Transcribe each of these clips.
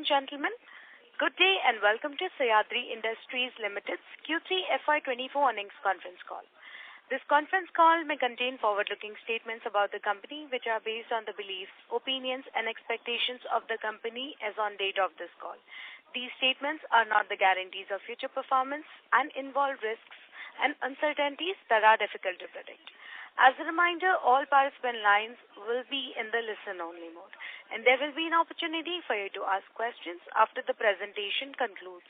and gentlemen, good day and welcome to Sahayadri Industries Limited's Q3 FY24 earnings conference call. This conference call may contain forward-looking statements about the company which are based on the beliefs, opinions and expectations of the company as on date of this call. These statements are not the guarantees of future performance and involve risks and uncertainties that are difficult to predict. As a reminder, all participant lines will be in the listen-only mode, and there will be an opportunity for you to ask questions after the presentation concludes.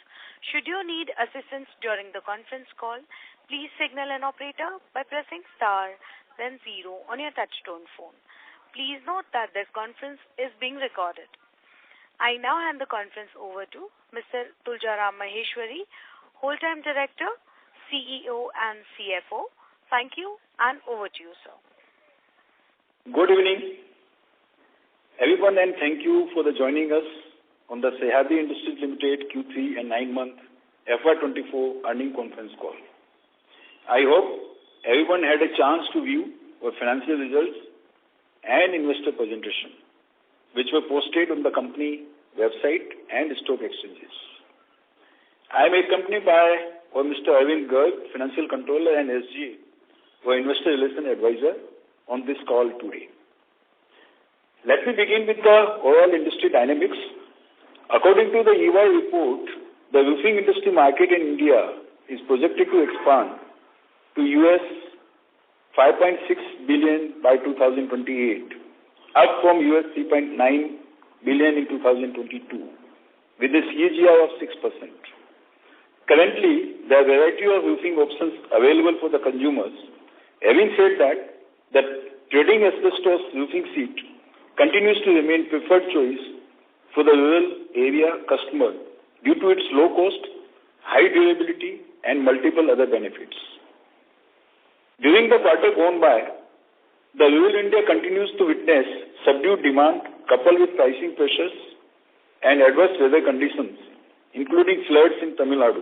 Should you need assistance during the conference call, please signal an operator by pressing star, then 0 on your touchtone phone. Please note that this conference is being recorded. I now hand the conference over to Mr. Tuljaram Maheshwari, Whole-Time Director, CEO and CFO. Thank you, and over to you, sir. Good evening, everyone, and thank you for joining us on the Sahayadri Industries Limited Q3 and 9-month FY24 earnings conference call. I hope everyone had a chance to view our financial results and investor presentation, which were posted on the company website and stock exchanges. I am accompanied by Mr. Arvind Garg, Financial Controller, and SGA, our Investor Relation Advisor, on this call today. Let me begin with the overall industry dynamics. According to the EY report, the roofing industry market in India is projected to expand to US $5.6 billion by 2028, up from US $3.9 billion in 2022, with a CAGR of 6%. Currently, there are a variety of roofing options available for the consumers. Having said that, the trading asbestos roofing sheet continues to remain preferred choice for the rural area customer due to its low cost, high durability, and multiple other benefits. During the quarter gone by, the rural India continues to witness subdued demand coupled with pricing pressures and adverse weather conditions, including floods in Tamil Nadu.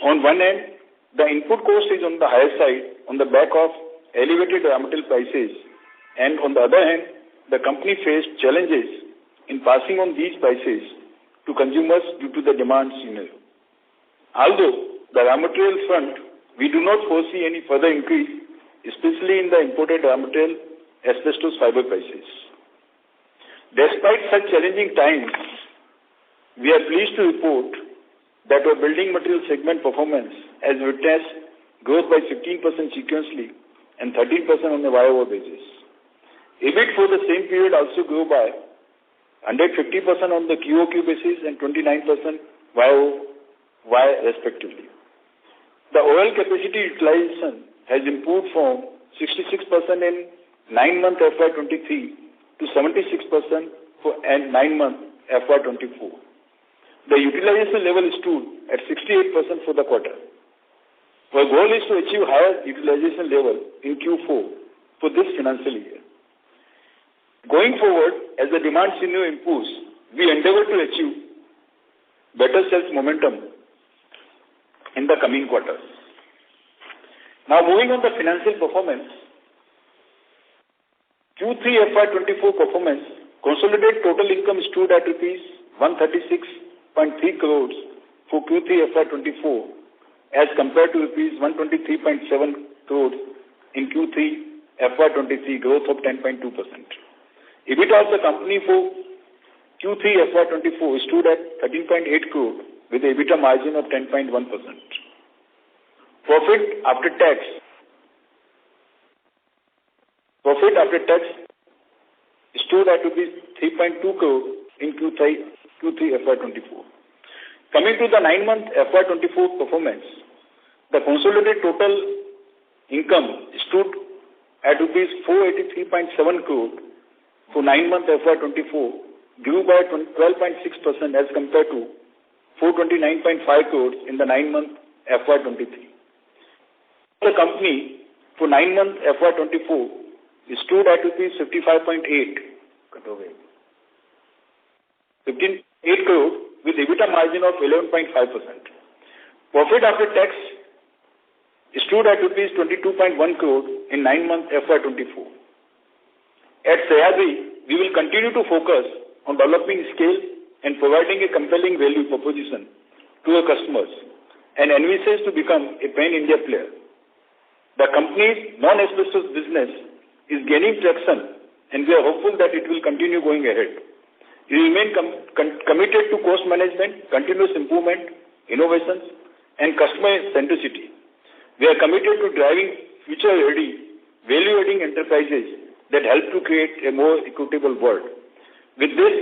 On one end, the input cost is on the higher side on the back of elevated raw material prices, and on the other hand, the company faced challenges in passing on these prices to consumers due to the demand scenario. Although the raw material front, we do not foresee any further increase, especially in the imported raw material asbestos fiber prices. Despite such challenging times, we are pleased to report that our building material segment performance has witnessed growth by 15% sequentially and 13% on a YOY basis. EBIT for the same period also grew by 150% on the QOQ basis and 29% YOY respectively. The oil capacity utilization has improved from 66% in 9-month FY23 to 76% for 9-month FY24. The utilization level stood at 68% for the quarter. Our goal is to achieve higher utilization level in Q4 for this financial year. Going forward, as the demand scenario improves, we endeavor to achieve better sales momentum in the coming quarters. Now, moving on the financial performance, Q3 FY24 performance, consolidated total income stood at rupees 136.3 crores for Q3 FY24 as compared to rupees 123.7 crores in Q3 FY23, growth of 10.2%. EBITDA of the company for Q3 FY24 stood at 13.8 crores with an EBITDA margin of 10.1%. Profit after tax stood at rupees 3.2 crores in Q3 FY24. Coming to the 9-month FY24 performance, the consolidated total income stood at rupees 483.7 crore for 9-month FY24, grew by 12.6% as compared to 429.5 crores in the 9-month FY23. The company for 9-month FY24 stood at rupees 55.8 crore with EBITDA margin of 11.5%. Profit after tax stood at rupees 22.1 crore in 9-month FY24. At Sahayadri, we will continue to focus on developing scale and providing a compelling value proposition to our customers and envisages to become a pan-India player. The company's non-asbestos business is gaining traction, and we are hopeful that it will continue going ahead. We remain committed to cost management, continuous improvement, innovations, and customer centricity. We are committed to driving future-ready, value-adding enterprises that help to create a more equitable world. With this,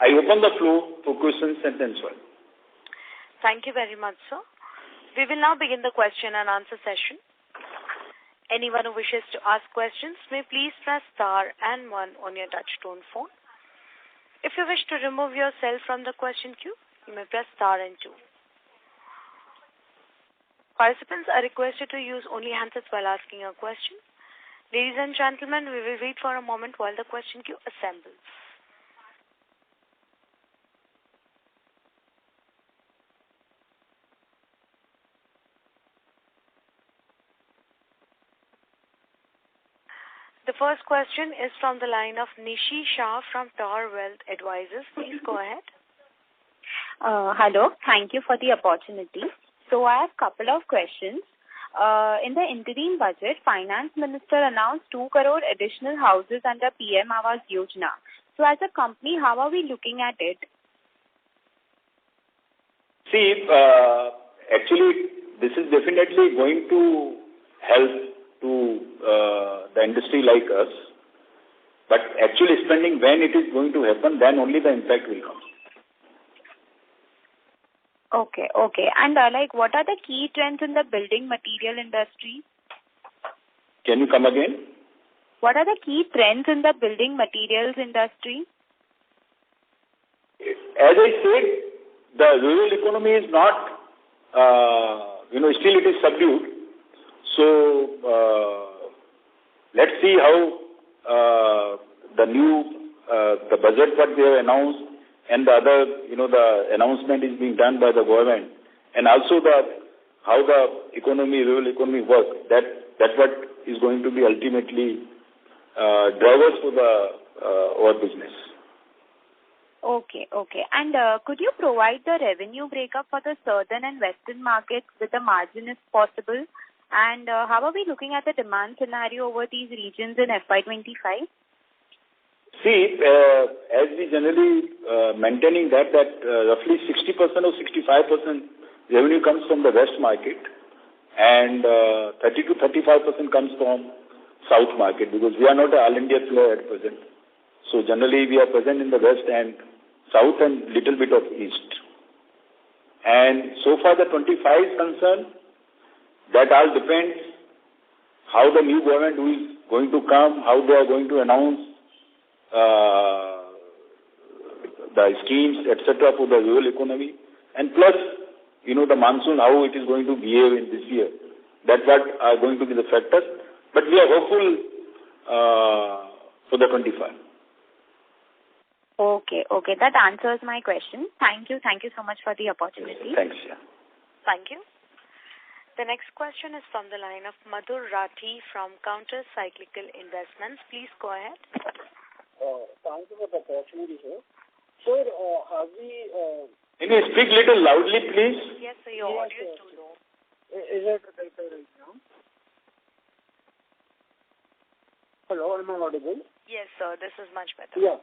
I open the floor for questions and answers. Thank you very much, sir. We will now begin the question and answer session. Anyone who wishes to ask questions may please press star and 1 on your touch-tone phone. If you wish to remove yourself from the question queue, you may press star and 2. Participants are requested to use only handsets while asking a question. Ladies and gentlemen, we will wait for a moment while the question queue assembles. The first question is from the line of Nishi Shah from Tower Wealth Advisors. Please go ahead. Hello. Thank you for the opportunity. So I have a couple of questions. In the interim budget, Finance Minister announced 2 crore additional houses under PM Awas Yojana. So as a company, how are we looking at it? See, actually, this is definitely going to help to the industry like us. But actually spending, when it is going to happen, then only the impact will come. Okay. And what are the key trends in the building material industry? Can you come again? What are the key trends in the building materials industry? As I said, the rural economy is not, still it is subdued. So, let's see how the budget what they have announced and the other, the announcement is being done by the government, and also how the rural economy works. That's what is going to be ultimately drivers for our business. Okay. And could you provide the revenue breakup for the southern and western markets with the margin if possible? And how are we looking at the demand scenario over these regions in FY25? See, as we generally maintaining that roughly 60% or 65% revenue comes from the west market, and 30 to 35% comes from south market, because we are not an all-India player at present. So generally we are present in the west and south and little bit of east. And so far the 25 is concerned, that all depends how the new government who is going to come, how they are going to announce the schemes, etc. for the rural economy, and plus, the monsoon, how it is going to behave in this year. That's what are going to be the factors. But we are hopeful for the 25. Okay. That answers my question. Thank you so much for the opportunity. Thanks, yeah. Thank you. The next question is from the line of Madhur Rathi from Counter Cyclical Investments. Please go ahead. Thank you for the opportunity, sir. Sir, have we... Can you speak a little loudly, please? Yes, sir, your audio is too low. Is it better right now? Hello, am I audible? Yes, sir, this is much better. Yeah.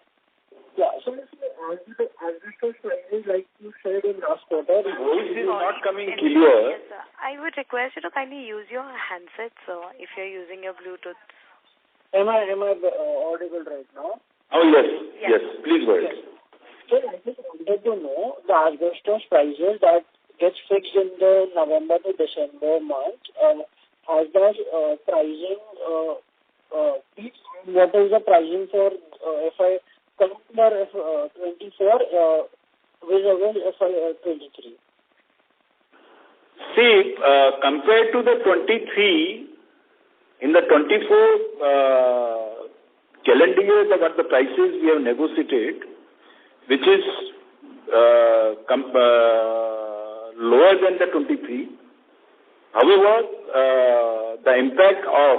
So as we first prices, like you said in last quarter, the voice is not coming clear. Yes, sir. I would request you to kindly use your handset, sir, if you're using your Bluetooth. Am I audible right now? Oh, yes. Please go ahead. So I just wanted to know the asbestos prices that gets fixed in the November to December month. Has that pricing peaked? What is the pricing for FY24 with FY23? See, compared to the 23, in the 24 calendar year, what the prices we have negotiated, which is lower than the 23. However, the impact of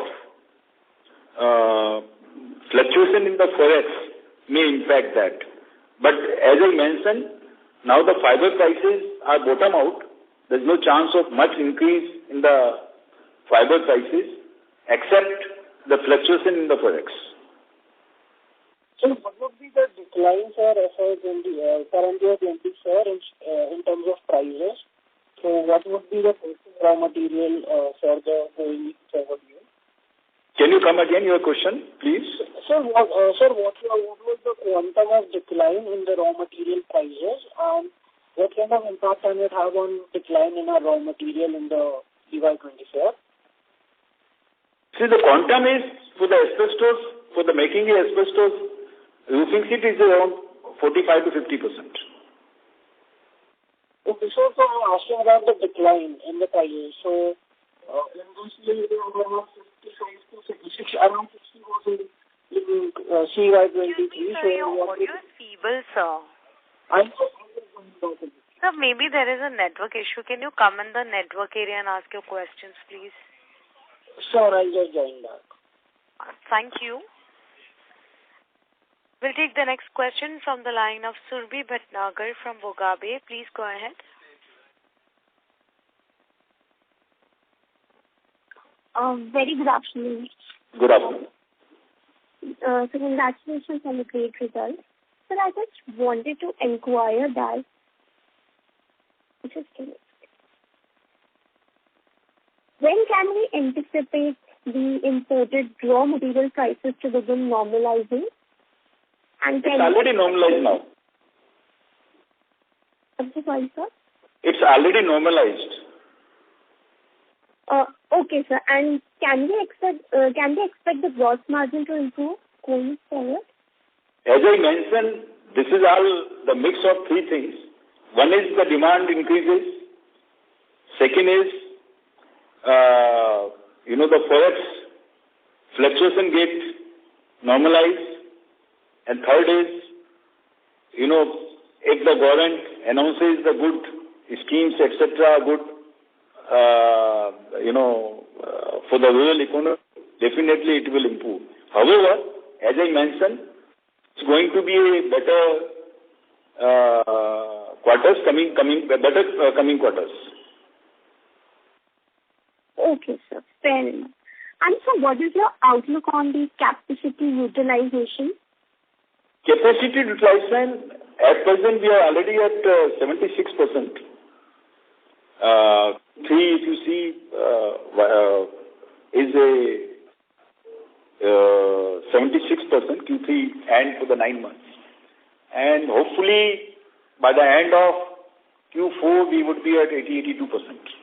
fluctuation in the forex may impact that. But as I mentioned, now the fiber prices are bottom out. There's no chance of much increase in the fiber prices except the fluctuation in the forex. So what would be the decline for current year 24 in terms of prices? So what would be the raw material for the going forward year? Can you come again, your question, please? Sir, what was the quantum of decline in the raw material prices, and what kind of impact can it have on decline in our raw material in the FY24? See, the quantum is for the asbestos, for the making the asbestos roofing sheet is around 45 to 50%. Okay, so I'm asking about the decline in the prices. So, in this year, around 55 to 66, around 60% in CY23. Sorry, your audio is feeble, sir. I'm just Sir, maybe there is a network issue. Can you come in the network area and ask your questions, please? Sure, I'll just join back. Thank you. We'll take the next question from the line of Surbhi Bhatnagar from Bogabe. Please go ahead. Very good afternoon. Good afternoon. So congratulations on the great results. Sir, I just wanted to inquire that when can we anticipate the imported raw material prices to begin normalizing? And it's already normalized now. I'm so sorry, sir. It's already normalized. Okay, sir. And can we expect the gross margin to improve going forward? As I mentioned, this is all the mix of three things. One is the demand increases. Second is, the forex fluctuation gets normalized. And third is, if the government announces the good schemes, etc., good, for the rural economy, definitely it will improve. However, as I mentioned, it's going to be a better coming quarters. Okay, sir. Fair enough. And so what is your outlook on the capacity utilization? Capacity utilization, at present we are already at 76%. If you see, is a 76% Q3 and for the 9 months. And hopefully by the end of Q4 we would be at 82%.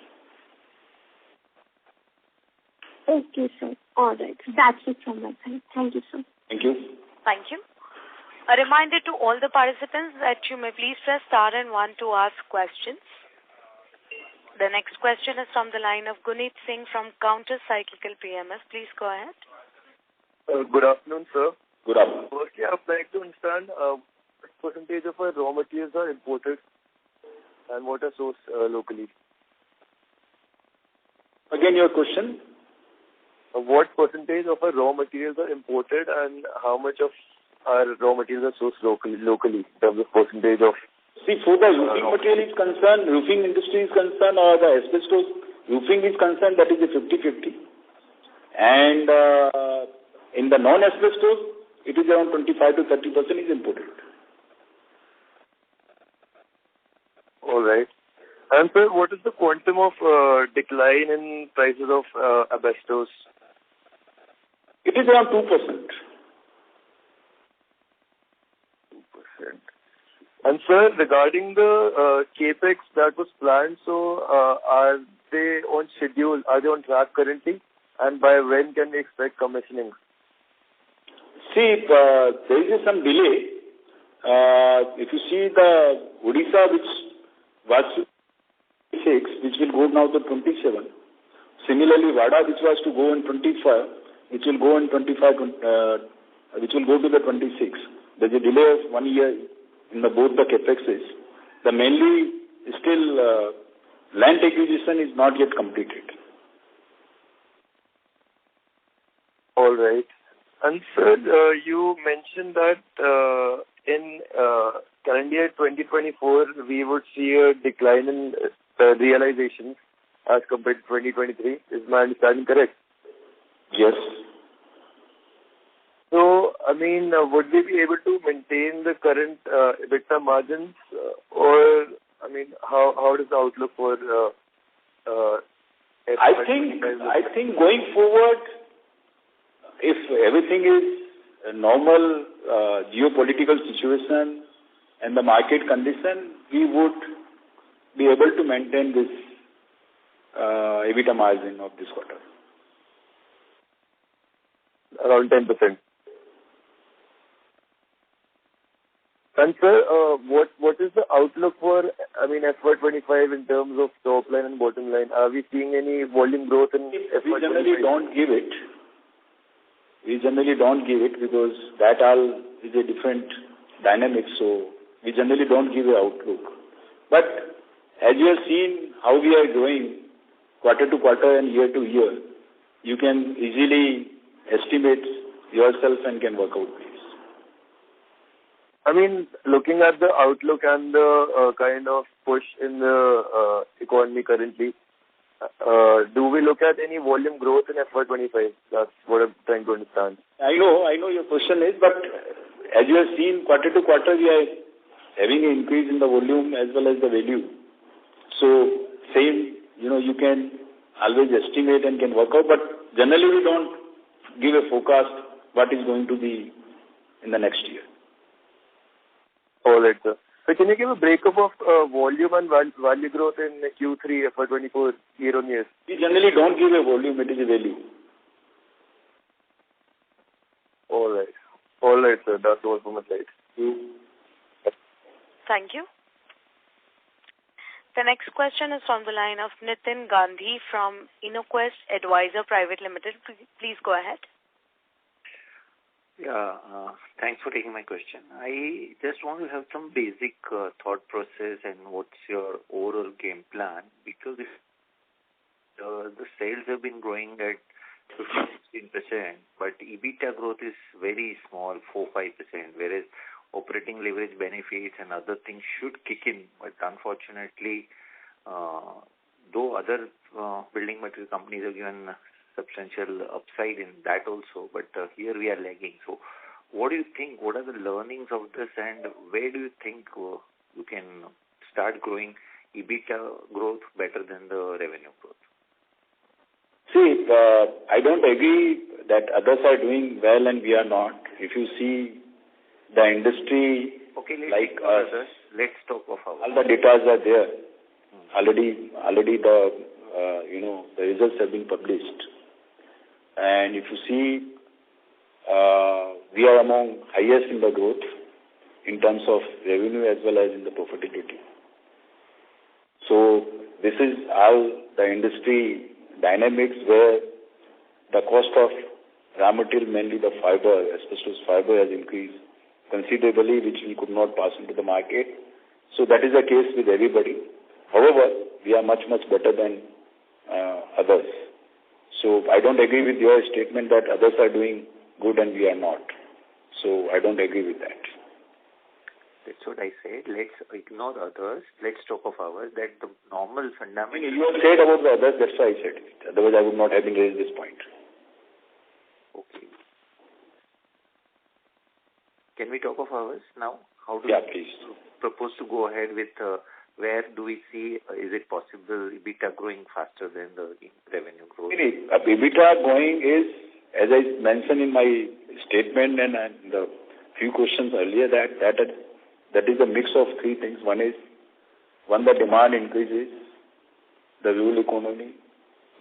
Okay, sir. All right. That's it from my side. Thank you, sir. Thank you. Thank you. A reminder to all the participants that you may please press star and 1 to ask questions. The next question is from the line of Guneet Singh from Counter Cyclical PMS. Please go ahead. Good afternoon, sir. Good afternoon. Firstly, I would like to understand what percentage of our raw materials are imported and what are sourced locally. Again, your question? What percentage of our raw materials are imported and how much of our raw materials are sourced locally in terms of percentage of... See, for the roofing material is concerned, roofing industry is concerned, or the asbestos roofing is concerned, that is a 50-50. And in the non-asbestos, it is around 25 to 30% is imported. All right. And sir, what is the quantum of decline in prices of asbestos? It is around 2%. 2%. And sir, regarding the capex that was planned, so are they on schedule? Are they on track currently? And by when can we expect commissioning? See, there is some delay. If you see the Odisha, which was 6, which will go now to 27. Similarly, Vada, which was to go in 25, which will go in 25, which will go to the 26. There's a delay of 1 year in both the capexes. The mainly still land acquisition is not yet completed. All right. And sir, you mentioned that in calendar year 2024, we would see a decline in realizations as compared to 2023. Is my understanding correct? Yes. So, I mean, would we be able to maintain the current EBITDA margins, or, I mean, how does the outlook for I think going forward, if everything is a normal geopolitical situation and the market condition, we would be able to maintain this EBITDA margin of this quarter. Around 10%. And sir, what is the outlook for, I mean, FY25 in terms of top line and bottom line? Are we seeing any volume growth in FY25? We generally don't give it. Because that all is a different dynamic, so we generally don't give an outlook. But as you have seen how we are growing quarter to quarter and year to year, you can easily estimate yourself and can work out this. I mean, looking at the outlook and the kind of push in the economy currently, do we look at any volume growth in FY25? That's what I'm trying to understand. I know your question is, but as you have seen quarter to quarter, we are having an increase in the volume as well as the value. So same, you can always estimate and can work out, but generally we don't give a forecast what is going to be in the next year. All right, sir. So can you give a breakup of volume and value growth in Q3 FY24 year on year? We generally don't give a volume, it is a value. All right, sir. That's all from my side. Thank you. The next question is from the line of Nitin Gandhi from InnoQuest Advisor Private Limited. Please go ahead. Yeah, thanks for taking my question. I just want to have some basic thought process and what's your overall game plan, because if the sales have been growing at 15-16%, but EBITDA growth is very small, 4-5%, whereas operating leverage benefits and other things should kick in. But unfortunately, though other building material companies have given substantial upside in that also, but here we are lagging. So what do you think? What are the learnings of this, and where do you think you can start growing EBITDA growth better than the revenue growth? See, I don't agree that others are doing well and we are not. If you see the industry, like us, let's talk of ours. all the data are there. Already the the results have been published. And if you see, we are among highest in the growth in terms of revenue as well as in the profitability. So this is all the industry dynamics where the cost of raw material, mainly the fiber, especially fiber, has increased considerably, which we could not pass into the market. So that is the case with everybody. However, we are much, much better than others. So I don't agree with your statement that others are doing good and we are not. So I don't agree with that. That's what I said. Let's ignore others. Let's talk of ours. That the normal fundamental... You have said about the others, that's why I said it. Otherwise I would not have been raised this point. Okay. Can we talk of ours now? How do please. propose to go ahead with... where do we see, is it possible EBITDA growing faster than the revenue growth? EBITDA growing is, as I mentioned in my statement and the few questions earlier, that is a mix of three things. One, the demand increases, the rural economy,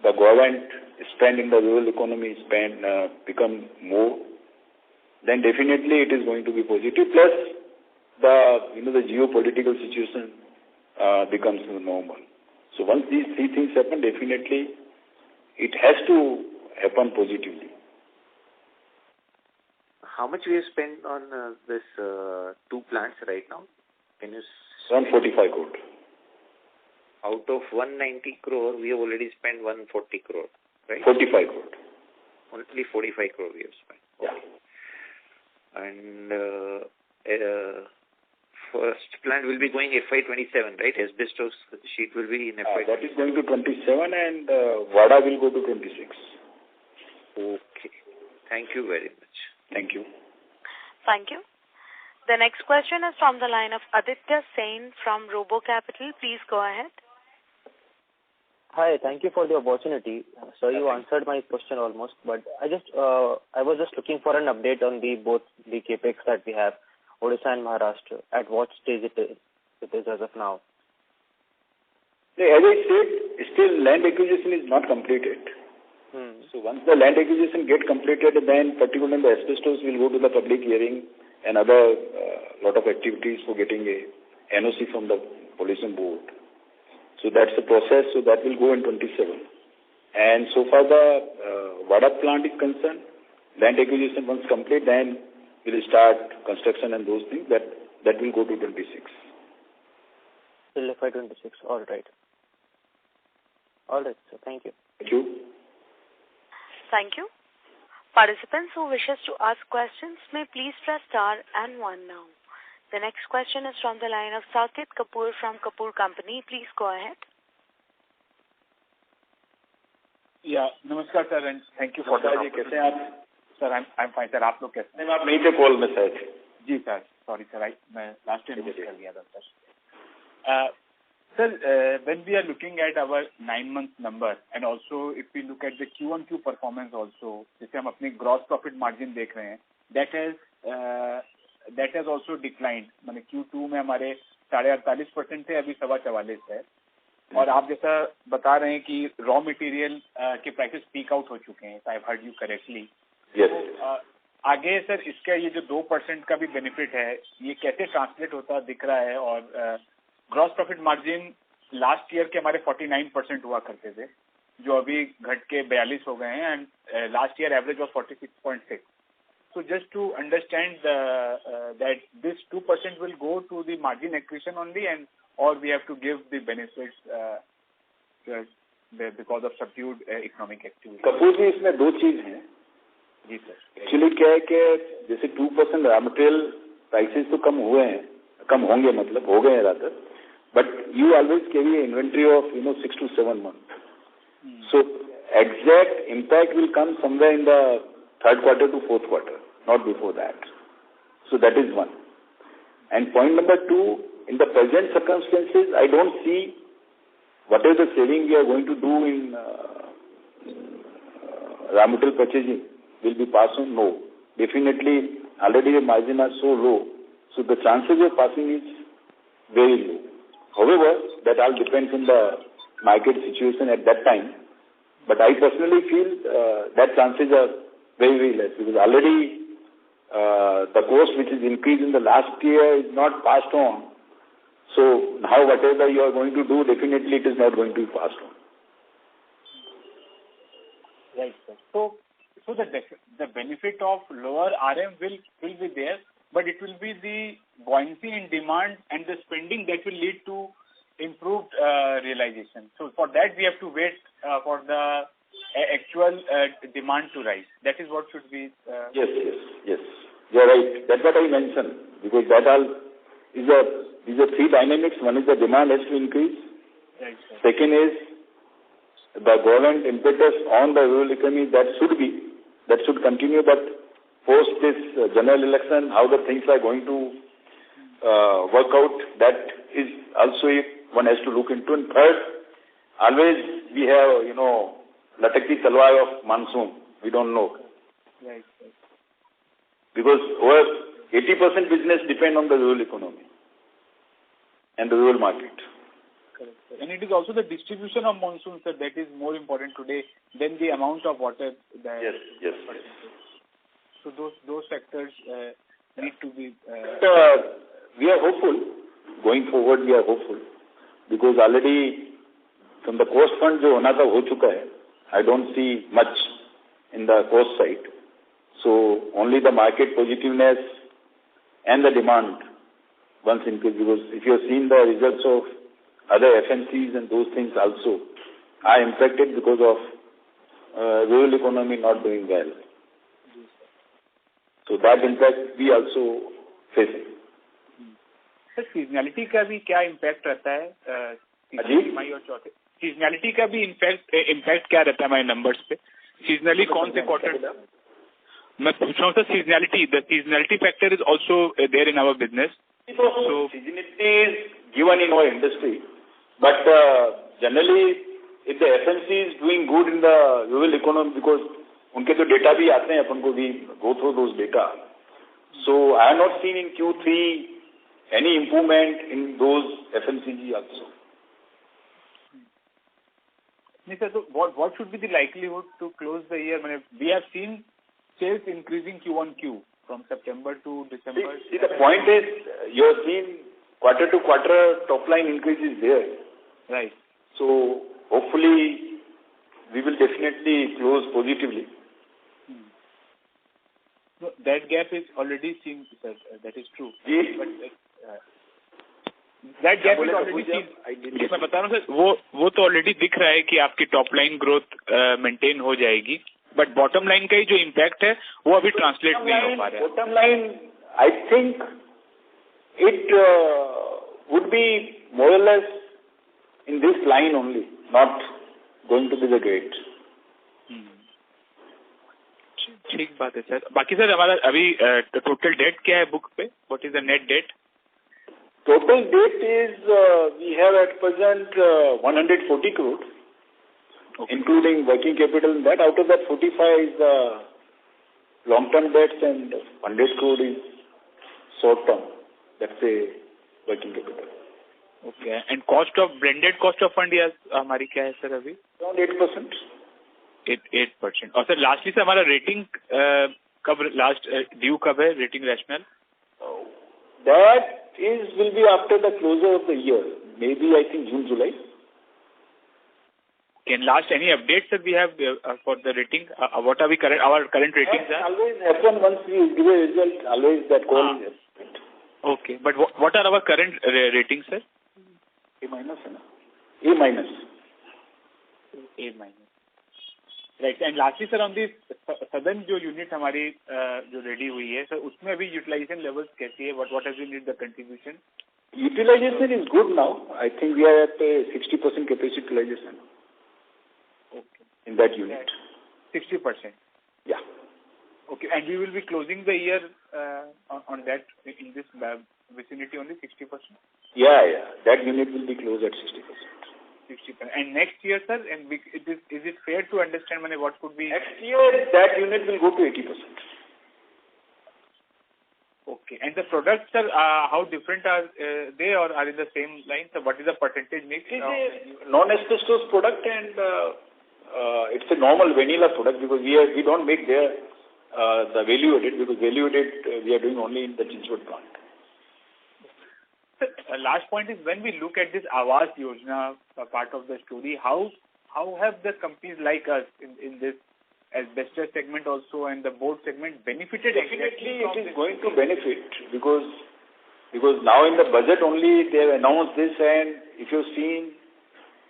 the government spend in the rural economy become more, then definitely it is going to be positive. Plus, the geopolitical situation becomes normal. So once these three things happen, definitely it has to happen positively. How much we have spent on this two plants right now? Can you... 145 crore. Out of 190 crore, we have already spent 140 crore, right? 45 crore. Only 45 crore we have spent. Yeah. And first plant will be going FY27, right? Asbestos sheet will be in FY. That is going to 27 and VADA will go to 26. Okay. Thank you very much. Thank you. Thank you. The next question is from the line of Aditya Sen from Robo Capital. Please go ahead. Hi, thank you for the opportunity. So you answered my question almost, but I was just looking for an update on both the capex that we have, Odisha and Maharashtra. At what stage it is as of now? As I said, still land acquisition is not completed. So once the land acquisition get completed, then particularly the asbestos will go to the public hearing and other lot of activities for getting a NOC from the pollution board. So that's the process. So that will go in 27. And so far the VADA plant is concerned, land acquisition once complete, then we'll start construction and those things. That will go to 26. Till FY26. All right. All right, sir. Thank you. Thank you. Thank you. Participants who wishes to ask questions may please press star and 1 now. The next question is from the line of Saket Kapoor from Kapoor Company. Please go ahead. Yeah, namaskar sir, and thank you for the opportunity. Sir, I'm fine sir. आप लोग कैसे हैं? आप नहीं थे call में शायद. जी sir, sorry sir, मैं last time miss कर दिया था sir. Sir, when we are looking at our 9-month number and also if we look at the Q1Q performance also, जिसे हम अपनी gross profit margin देख रहे हैं, that has also declined. माने Q2 में हमारे 48% थे, अभी 44% है. और आप जैसा बता रहे हैं कि raw material के prices peak out हो चुके हैं, if I have heard you correctly. Yes. तो आगे सर इसका ये जो 2% का भी benefit है, ये कैसे translate होता दिख रहा है? और gross profit margin last year के हमारे 49% हुआ करते थे, जो अभी घट के 42 हो गए हैं, and last year average was 46.6. So just to understand that this 2% will go to the margin acquisition only, and और we have to give the benefits because of subdued economic activity. Kapoor ji, इसमें दो चीज हैं. जी सर. एक्चुअली क्या है कि जैसे 2% raw material prices तो कम हुए हैं, कम होंगे, मतलब हो गए हैं rather. But you always carry an inventory of 6 to 7 months. So exact impact will come somewhere in the third quarter to fourth quarter, not before that. So that is one. And point number 2, in the present circumstances, I don't see whatever the saving we are going to do in raw material purchasing will be passed on. No, definitely already the margin are so low, so the chances of passing is very low. However, that all depends on the market situation at that time. But I personally feel that chances are very, very less, because already the cost which is increased in the last year is not passed on. So now whatever you are going to do, definitely it is not going to be passed on. Right, sir. So the benefit of lower RM will be there, but it will be the buoyancy in demand and the spending that will lead to improved realization. So for that we have to wait for the actual demand to rise. That is what should be. Yes. You are right. That's what I mentioned, because that all is these are three dynamics. One is the demand has to increase. Right, sir. Second is the government impetus on the rural economy. That should continue, but post this general election, how the things are going to work out, that is also one has to look into. And third, always we have, latakti talwar of monsoon. We don't know. Right. Because over 80% business depend on the rural economy and the rural market. Correct. And it is also the distribution of monsoon, sir, that is more important today than the amount of water. Yes. So those factors need to be. We are hopeful. Going forward, we are hopeful, because already from the cost fund, jo hona tha ho chuka hai. I don't see much in the cost side. So only the market positiveness and the demand once increase. Because if you have seen the results of other FMCs and those things also are impacted because of rural economy not doing well. So that impact we also facing. Sir seasonality का भी क्या impact रहता है तिमाही और चौथे? Seasonality का भी इम्पैक्ट क्या रहता है हमारे नंबर्स पे? सीजनली कौन से क्वार्टर? मैं पूछ रहा हूँ sir, seasonality, the seasonality factor is also there in our business. So seasonality is given in our industry, but generally if the FMC is doing good in the rural economy, because उनके तो data भी आते हैं अपन को, भी go through those data. So I have not seen in Q3 any improvement in those FMCG also. Sir, so what should be the likelihood to close the year? We have seen sales increasing Q on Q from September to December. See, the point is, you have seen quarter to quarter top line increase is there. Right. So hopefully we will definitely close positively. So that gap is already seen, sir. That is true. Yes. But, that gap is already seen. मैं बता रहा हूँ sir, वो तो already दिख रहा है कि आपकी टॉप लाइन ग्रोथ मेंटेन हो जाएगी, बट बॉटम लाइन का ही जो इम्पैक्ट है वो अभी ट्रांसलेट नहीं हो पा रहा है. Bottom line I think it would be more और less in this line only, not going to be the great. ठीक बात है सर. बाकी सर हमारा अभी टोटल डेट क्या है बुक पे? What is the net date? Total debt is, we have at present 140 crore, okay, including working capital in that. Out of that, 45 is long-term debts and 100 crore is short-term. That's a working capital. Okay. And blended cost of fund हमारी क्या है sir अभी? Around 8%. 8%. और sir lastly sir हमारा rating कब due कब है, rating rational? That will be after the closure of the year, maybe I think June, July. Can last any updates that we have for the rating? What are our current ratings? That always happen once we give a result. Always that call is happened. Okay, but what are our current ratings, sir? A minus, A minus. A minus. Right. And lastly, sir, on this southern जो unit हमारी जो ready हुई है, sir, उसमें अभी utilization levels कैसी है? What has been the contribution? Utilization is good now. I think we are at a 60% capacity utilization. Okay. In that unit. 60%. Yeah. Okay. And we will be closing the year on that in this vicinity only 60%. Yeah. That unit will be closed at 60%. 60%. And next year, sir, and is it fair to understand what could be? Next year, that unit will go to 80%. Okay. And the products, sir, how different are they, or are in the same line? So what is the percentage mix? It is a non-asbestos product, and it's a normal vanilla product, because we don't make there the value added, because value added we are doing only in the Chinchwad plant. Last point is, when we look at this Awas Yojana part of the story, how have the companies like us in this asbestos segment also and the board segment benefited? Definitely it is going to benefit, because now in the budget only they have announced this, and if you've seen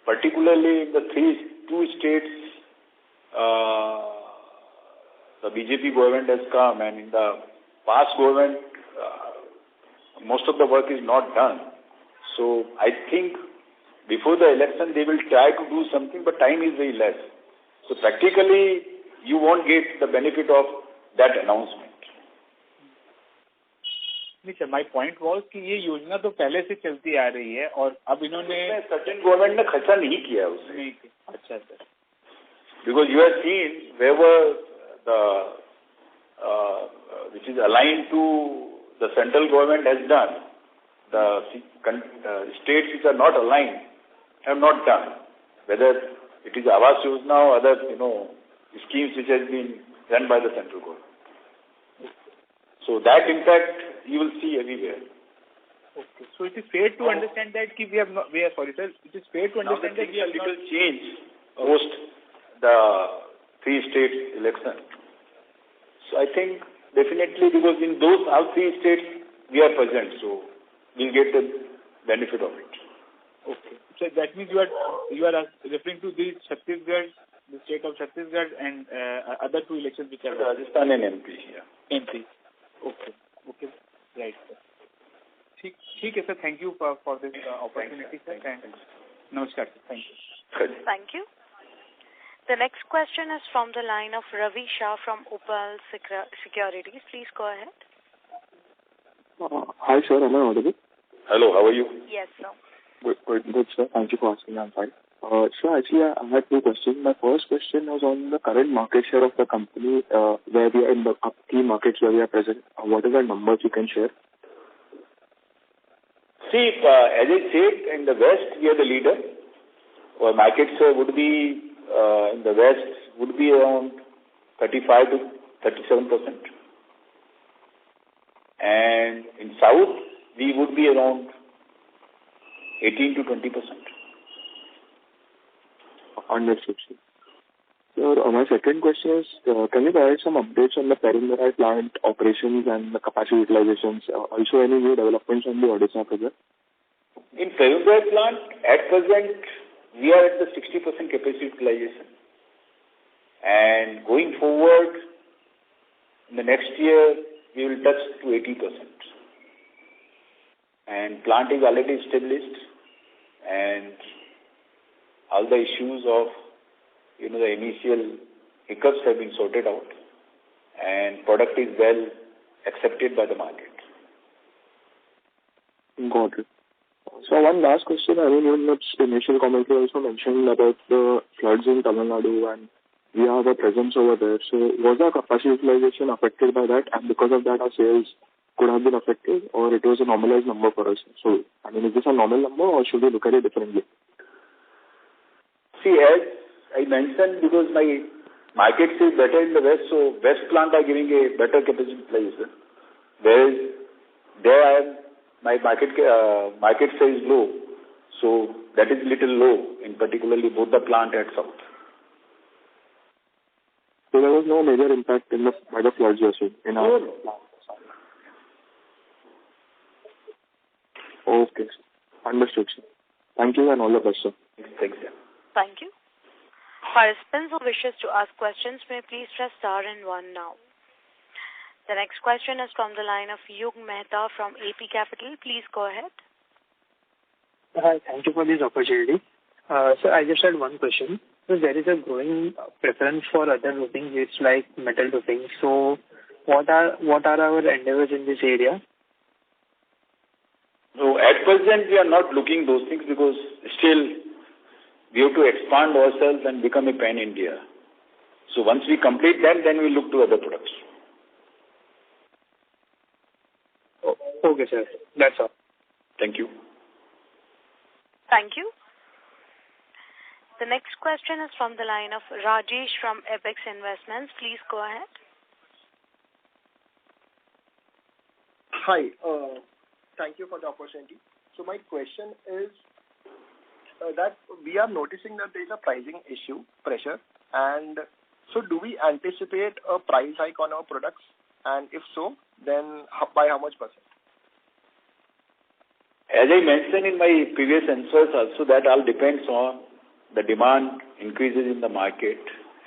particularly in the two states the BJP government has come, and in the past government most of the work is not done. So I think before the election they will try to do something, but time is very less. So practically you won't get the benefit of that announcement. नहीं sir, my point was कि ये योजना तो पहले से चलती आ रही है और अब इन्होंने certain government ने खर्चा नहीं किया उससे. नहीं किया. अच्छा sir. Because you have seen wherever the which is aligned to the central government has done, the states which are not aligned have not done. Whether it is Awas Yojana or other schemes which has been run by the central government. So that impact you will see everywhere. Okay. So it is fair to understand that we have not. Sorry, sir. It is fair to understand that we have not. Little change post the 3 states election. So I think definitely, because in those all 3 states we are present, so we'll get the benefit of it. Okay. So that means you are referring to the Chhattisgarh, the state of Chhattisgarh, and other 2 elections which are Rajasthan and MP. Yeah. MP. Okay. Right. ठीक Okay, sir. Thank you for this opportunity, sir. And namaskar, sir. Thank you. Thank you. The next question is from the line of Ravi Shah from Opal Securities. Please go ahead. Hi, sir. Am I audible? Hello, how are you? Yes, sir. Good, sir. Thank you for asking. I'm fine. So actually, I had two questions. My first question was on the current market share of the company, where we are in the key markets where we are present. What are the numbers you can share? See, as I said, in the West, we are the leader. Our market share would be, in the West, would be around 35 to 37%. And in South, we would be around 18 to 20%. Understood, sir. So, my second question is, can you provide some updates on the Perimeter plant operations and the capacity utilizations? Also, any new developments on the Odisha project? In Perimeter plant, at present, we are at the 60% capacity utilization. And going forward, in the next year, we will touch to 80%. And plant is already established, and all the issues of, the initial hiccups have been sorted out, and product is well accepted by the market. Got it. So one last question. I mean, in its initial commentary also mentioned about the floods in Tamil Nadu, and we have a presence over there. So was our capacity utilization affected by that, and because of that our sales could have been affected, or it was a normalized number for us? So, I mean, is this a normal number, or should we look at it differently? See, as I mentioned, because my market is better in the West, so West plant are giving a better capacity utilization, whereas there my market share is low, so that is little low in particularly both the plant and South. So there was no major impact by the floods you're seeing in our plant? Okay, sir. Understood, sir. Thank you and all the best, sir. Thanks, sir. Thank you. Participants who wishes to ask questions may please press star and 1 now. The next question is from the line of Yug Mehta from AP Capital. Please go ahead. Hi, thank you for this opportunity. So I just had one question. So there is a growing preference for other roofing grades like metal roofing. So what are our endeavors in this area? No, at present we are not looking those things because still we have to expand ourselves and become a pan-India. So once we complete that, then we look to other products. Okay, sir. That's all. Thank you. Thank you. The next question is from the line of Rajesh from Apex Investments. Please go ahead. Hi. Thank you for the opportunity. So my question is that we are noticing that there is a pricing pressure, and so do we anticipate a price hike on our products? And if so, then by how much percent? As I mentioned in my previous answers also, that all depends on the demand increases in the market,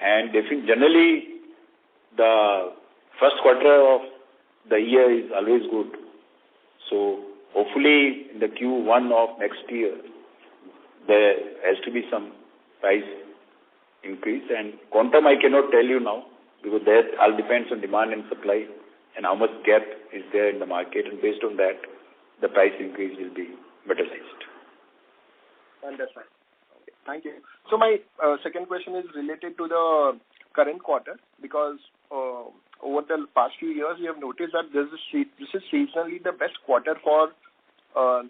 and generally the first quarter of the year is always good. So hopefully in the Q1 of next year there has to be some price increase, and quantum I cannot tell you now because that all depends on demand and supply and how much gap is there in the market, and based on that the price increase will be better sized. Understand. Okay. Thank you. So my second question is related to the current quarter, because over the past few years we have noticed that this is seasonally the best quarter for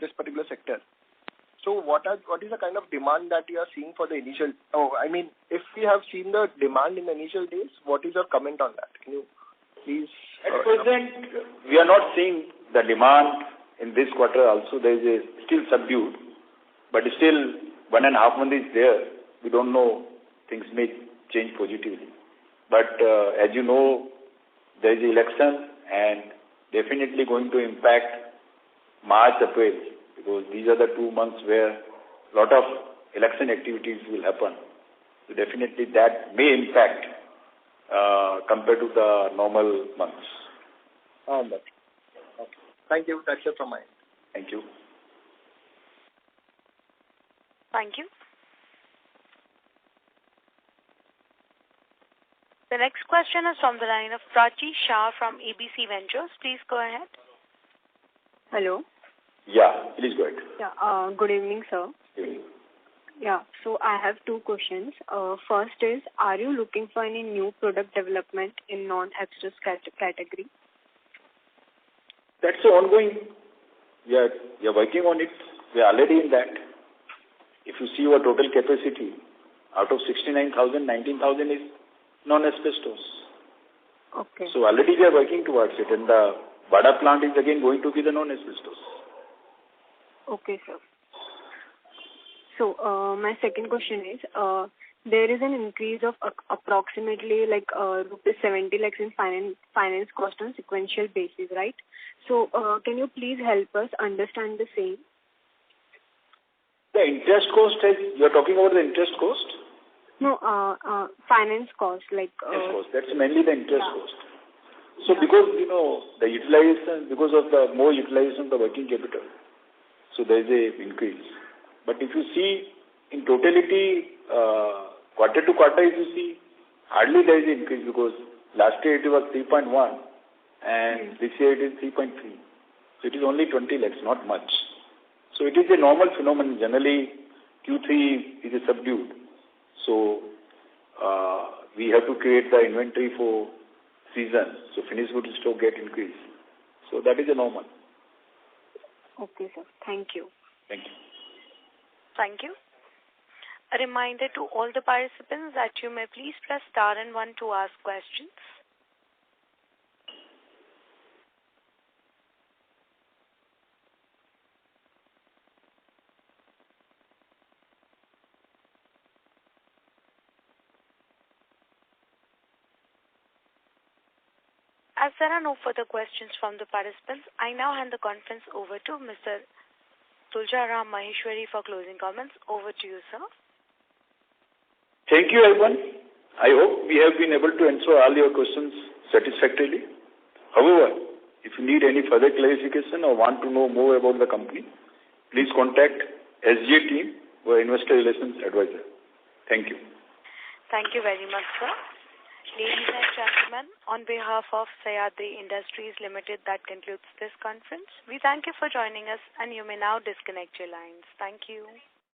this particular sector. So what is the kind of demand that you are seeing for the initial? If we have seen the demand in the initial days, what is your comment on that? Can you please? At present, we are not seeing the demand in this quarter. Also, there is still subdued, but still 1.5 months is there. We don't know, things may change positively. But as you know, there is election and definitely going to impact March, April, because these are the 2 months where a lot of election activities will happen. So definitely that may impact compared to the normal months. Okay. Thank you. That's it from my end. Thank you. Thank you. The next question is from the line of Prachi Shah from ABC Ventures. Please go ahead. Hello. Yeah, please go ahead. Yeah. Good evening, sir. Good evening. Yeah. So I have two questions. First is, are you looking for any new product development in non-hazardous category? That's ongoing. We are working on it. We are already in that. If you see our total capacity, out of 69,000, 19,000 is non-asbestos. Okay. So already we are working towards it, and the Bada plant is again going to be the non-asbestos. Okay, sir. So my second question is, there is an increase of approximately rupees 70 lakhs in finance cost on sequential basis, right? So can you please help us understand the same? The interest cost, you are talking about the interest cost? No, finance cost, Interest cost. That's mainly the interest cost. So because, the utilization, because of the more utilization of the working capital, so there is a increase. But if you see in totality, quarter to quarter, if you see, hardly there is an increase because last year it was 3.1 and this year it is 3.3. So it is only 20 lakhs, not much. So it is a normal phenomenon. Generally, Q3 is subdued. So we have to create the inventory for season. So finished goods stock get increased. So that is a normal. Okay, sir. Thank you. Thank you. Thank you. A reminder to all the participants that you may please press star and 1 to ask questions. As there are no further questions from the participants, I now hand the conference over to Mr. Tuljaram Maheshwari for closing comments. Over to you, sir. Thank you, everyone. I hope we have been able to answer all your questions satisfactorily. However, if you need any further clarification or want to know more about the company, please contact SGA team or Investor Relations Advisor. Thank you. Thank you very much, sir. Ladies and gentlemen, on behalf of Sahayadri Industries Limited, that concludes this conference. We thank you for joining us, and you may now disconnect your lines. Thank you.